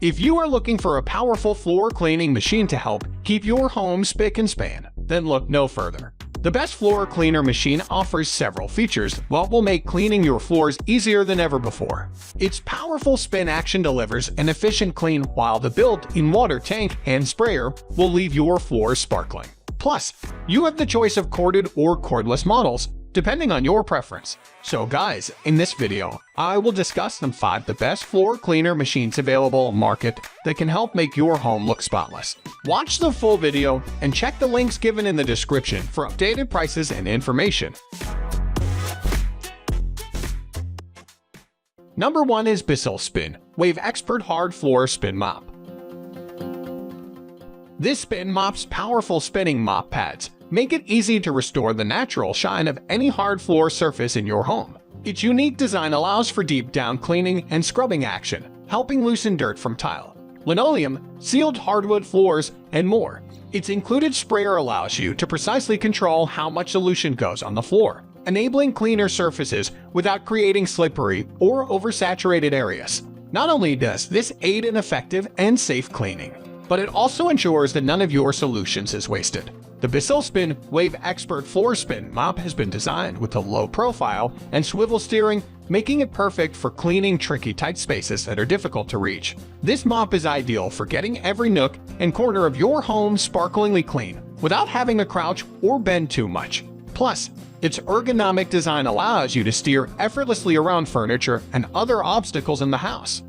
If you are looking for a powerful floor cleaning machine to help keep your home spick and span, then look no further. The best floor cleaner machine offers several features that will make cleaning your floors easier than ever before. Its powerful spin action delivers an efficient clean, while the built-in water tank and sprayer will leave your floors sparkling. Plus, you have the choice of corded or cordless models, depending on your preference. So guys, in this video, I will discuss the 5 the best floor cleaner machines available on the market that can help make your home look spotless. Watch the full video and check the links given in the description for updated prices and information. Number 1 is Bissell SpinWave Expert Hard Floor Spin Mop. This spin mop's powerful spinning mop pads make it easy to restore the natural shine of any hard floor surface in your home. Its unique design allows for deep down cleaning and scrubbing action, helping loosen dirt from tile, linoleum, sealed hardwood floors, and more. Its included sprayer allows you to precisely control how much solution goes on the floor, enabling cleaner surfaces without creating slippery or oversaturated areas. Not only does this aid in effective and safe cleaning, but it also ensures that none of your solutions is wasted. The Bissell SpinWave Expert Floor Spin Mop has been designed with a low profile and swivel steering, making it perfect for cleaning tricky tight spaces that are difficult to reach. This mop is ideal for getting every nook and corner of your home sparklingly clean without having to crouch or bend too much. Plus, its ergonomic design allows you to steer effortlessly around furniture and other obstacles in the house.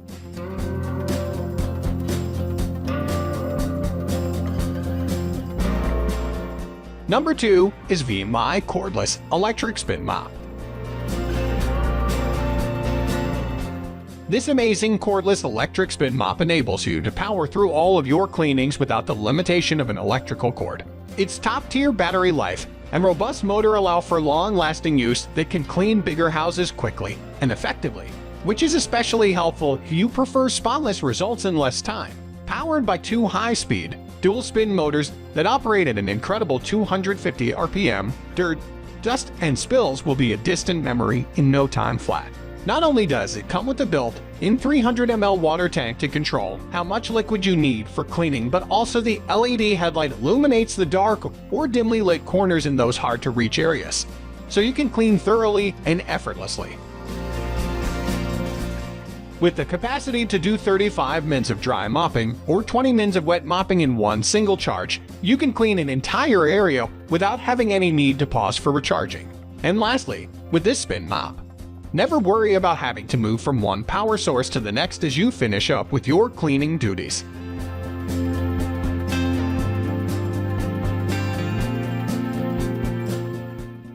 Number 2 is Vmai Cordless Electric Spin Mop. This amazing cordless electric spin mop enables you to power through all of your cleanings without the limitation of an electrical cord. Its top-tier battery life and robust motor allow for long-lasting use that can clean bigger houses quickly and effectively, which is especially helpful if you prefer spotless results in less time. Powered by 2 high-speed, dual-spin motors that operate at an incredible 250 RPM, dirt, dust, and spills will be a distant memory in no time flat. Not only does it come with a built-in 300 ml water tank to control how much liquid you need for cleaning, but also the LED headlight illuminates the dark or dimly lit corners in those hard-to-reach areas, so you can clean thoroughly and effortlessly. With the capacity to do 35 minutes of dry mopping or 20 minutes of wet mopping in one single charge, you can clean an entire area without having any need to pause for recharging. And lastly, with this spin mop, never worry about having to move from one power source to the next as you finish up with your cleaning duties.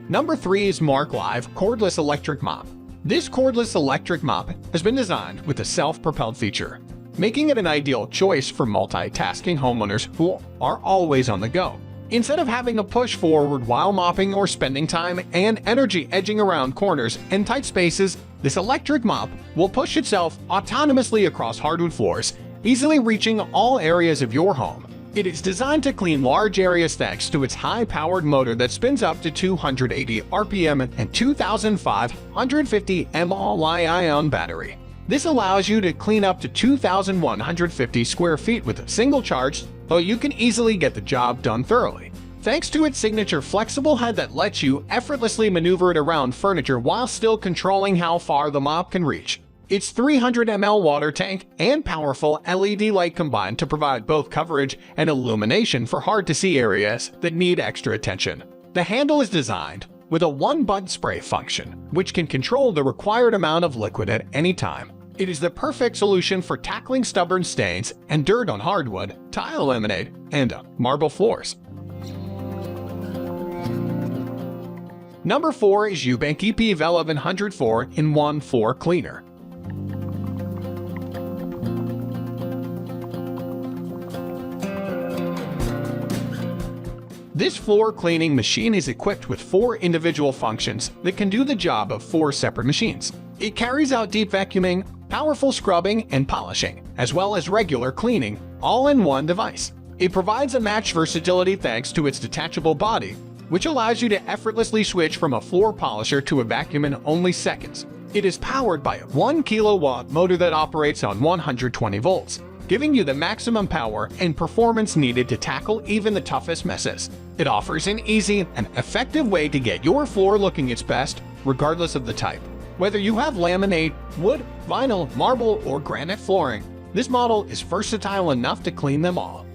Number 3 is Mark Live Cordless Electric Mop. This cordless electric mop has been designed with a self-propelled feature, making it an ideal choice for multitasking homeowners who are always on the go. Instead of having to push forward while mopping or spending time and energy edging around corners and tight spaces, this electric mop will push itself autonomously across hardwood floors, easily reaching all areas of your home. It is designed to clean large areas thanks to its high-powered motor that spins up to 280 RPM and 2,550 mAh Li-ion battery. This allows you to clean up to 2,150 square feet with a single charge, so you can easily get the job done thoroughly. Thanks to its signature flexible head that lets you effortlessly maneuver it around furniture while still controlling how far the mop can reach. Its 300 ml water tank and powerful LED light combine to provide both coverage and illumination for hard-to-see areas that need extra attention. The handle is designed with a one-button spray function, which can control the required amount of liquid at any time. It is the perfect solution for tackling stubborn stains and dirt on hardwood, tile laminate, and marble floors. Number 4 is Ewbank EP1100 4-in-1 floor cleaner. This floor cleaning machine is equipped with 4 individual functions that can do the job of 4 separate machines. It carries out deep vacuuming, powerful scrubbing and polishing, as well as regular cleaning, all in one device. It provides unmatched versatility thanks to its detachable body, which allows you to effortlessly switch from a floor polisher to a vacuum in only seconds. It is powered by a 1 kilowatt motor that operates on 120 volts, giving you the maximum power and performance needed to tackle even the toughest messes. It offers an easy and effective way to get your floor looking its best, regardless of the type. Whether you have laminate, wood, vinyl, marble, or granite flooring, this model is versatile enough to clean them all.